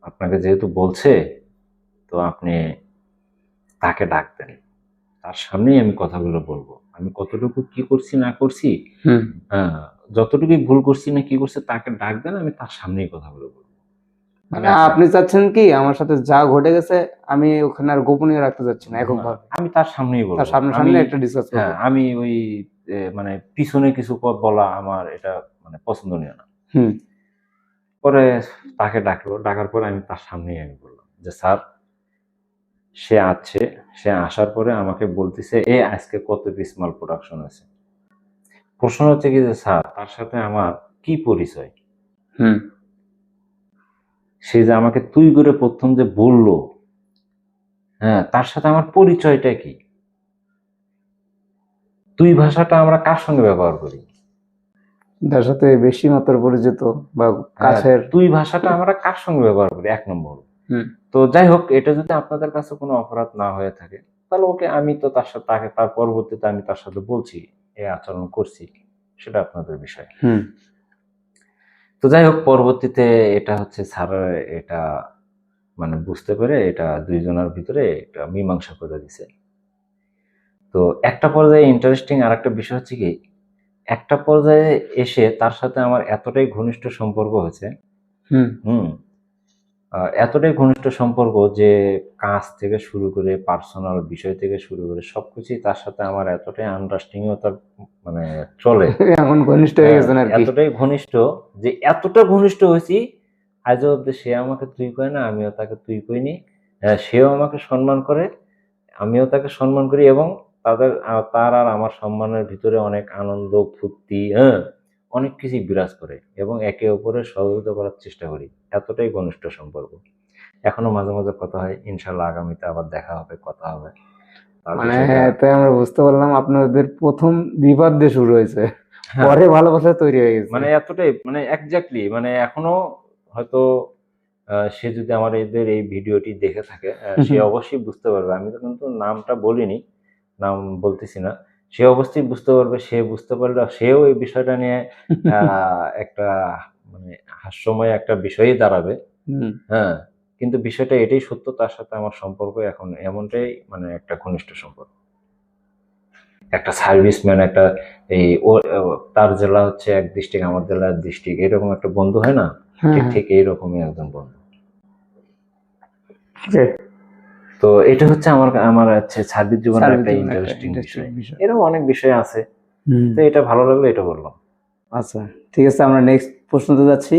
আপনাকে যেহেতু বলছে, তো আপনি তাকে ডাক দেন, তার সামনেই আমি কথাগুলো বলবো, আমি কতটুকু কি করছি না করছি। হ্যাঁ, যতটুকুই ভুল করছি না কি করছে তাকে ডাক দেন, আমি তার সামনেই কথাগুলো বলবো। মানে আপনি চাচ্ছেন কি আমার সাথে যা ঘটে গেছে আমি ওখানে আর গোপনীয় রাখতে চাচ্ছি না, এককভাবে আমি তার সামনেই বলবো, তার সামনে আমি সামনে একটা ডিসকাস করবো। হ্যাঁ আমি ওই মানে পিছনে কিছু বলা আমার এটা মানে পছন্দনীয় না। পরে তাকে ডাকলো, ডাকার পরে আমি তার সামনেই আমি বললাম যে স্যার, সে আছে, সে আসার পরে আমাকে বলতেছে আজকে কত পিস মাল প্রোডাকশন আছে। প্রশ্ন হচ্ছে কি যে স্যার, তার সাথে আমার কি পরিচয়? সে যে আমাকে তুই করে প্রথম যে বললো, হ্যাঁ, তার সাথে আমার পরিচয়টা কি? তুই ভাষাটা আমরা কার সঙ্গে ব্যবহার করি? যার সাথে বেশি মাত্রার পরিচিত বা কাছের। তুই ভাষাটা আমরা কার সঙ্গে ব্যবহার করি, 1 নম্বর। তো যাই হোক, এটা যদি আপনাদের কাছে কোনো অপরাধ না হয়ে থাকে, তাহলে ওকে, আমি তো তার সাথে তার পরবর্তীতে আমি তার সাথে বলছি, এই আচরণ করছি, সেটা আপনাদের বিষয়। তো যাই হোক, পরবর্তীতে এটা হচ্ছে স্যার এটা মানে বুঝতে পেরে এটা দুইজনের ভিতরে একটা মীমাংসা করে দিছে। তো একটা পর্যায়ে ইন্টারেস্টিং আর একটা বিষয় হচ্ছে কি, একটা পর্যায়ে এসে তার সাথে আমার এতটাই ঘনিষ্ঠ সম্পর্ক হয়েছে, এতটাই ঘনিষ্ঠ সম্পর্ক যে কাজ থেকে শুরু করে পার্সোনাল বিষয় থেকে শুরু করে সবকিছুই তার সাথে আমার এতটাই আন্ডারস্ট্যান্ডিংতার মানে চলে, এমন ঘনিষ্ঠ হয়ে গেছেন আর কি। এতটাই ঘনিষ্ঠ যে এতটা ঘনিষ্ঠ হয়েছি আজও অব্দি সে আমাকে তুই কয় না, আমিও তাকে তুই কইনি। সেও আমাকে সম্মান করে, আমিও তাকে সম্মান করি, এবং তার আর আমার সম্মানের ভিতরে অনেক আনন্দ ফুর্তি, অনেক কিছুই বিরাজ করে, এবং একে অপরের সহযোগিতা করার চেষ্টা করি। এতটাই ঘনিষ্ঠ সম্পর্ক। এখনো মাঝে মাঝে কথা হয়, ইনশাল্লাহ আগামীতে আবার দেখা হবে, কথা হবে। মানে তাই আমরা বুঝতে পারলাম আপনাদের প্রথম বিবাদ দিয়ে শুরু হয়েছে, পরে ভালোবাসা তৈরি হয়ে গেছে। মানে এতটাই মানে এক্স্যাক্টলি, মানে এখনো হয়তো সে যদি আমার এদের এই ভিডিওটি দেখে থাকে, সে অবশ্যই বুঝতে পারবে, আমি তো কিন্তু নামটা বলিনি, নাম বলতেছি না, সে অবশ্যই বুঝতে পারবে। সে বুঝতে পারলে সেও এই বিষয়টা নিয়ে একটা মানে হাস্যময় একটা বিষয়ই দাঁড়াবে। হ্যাঁ, কিন্তু বিষয়টা এটাই সত্য, তার সাথে আমার সম্পর্ক এখন এমনটাই, মানে একটা ঘনিষ্ঠ সম্পর্ক। একটা সার্ভিসম্যান, একটা এই তার জেলা হচ্ছে এক ডিস্ট্রিক্ট, আমার জেলা এক ডিস্ট্রিক্ট, এরকম একটা বন্ধু হয় না, ঠিক ঠিক এইরকমই একজন বন্ধু। তো এটা হচ্ছে আমার আমার হচ্ছে সার্ভিস জীবনের একটা ইন্টারেস্টিং বিষয়। এরকম অনেক বিষয় আছে, তো এটা ভালো লাগলো, এটা বললাম। আচ্ছা, ঠিক আছে, আমরা নেক্সট প্রশ্নতে যাচ্ছি।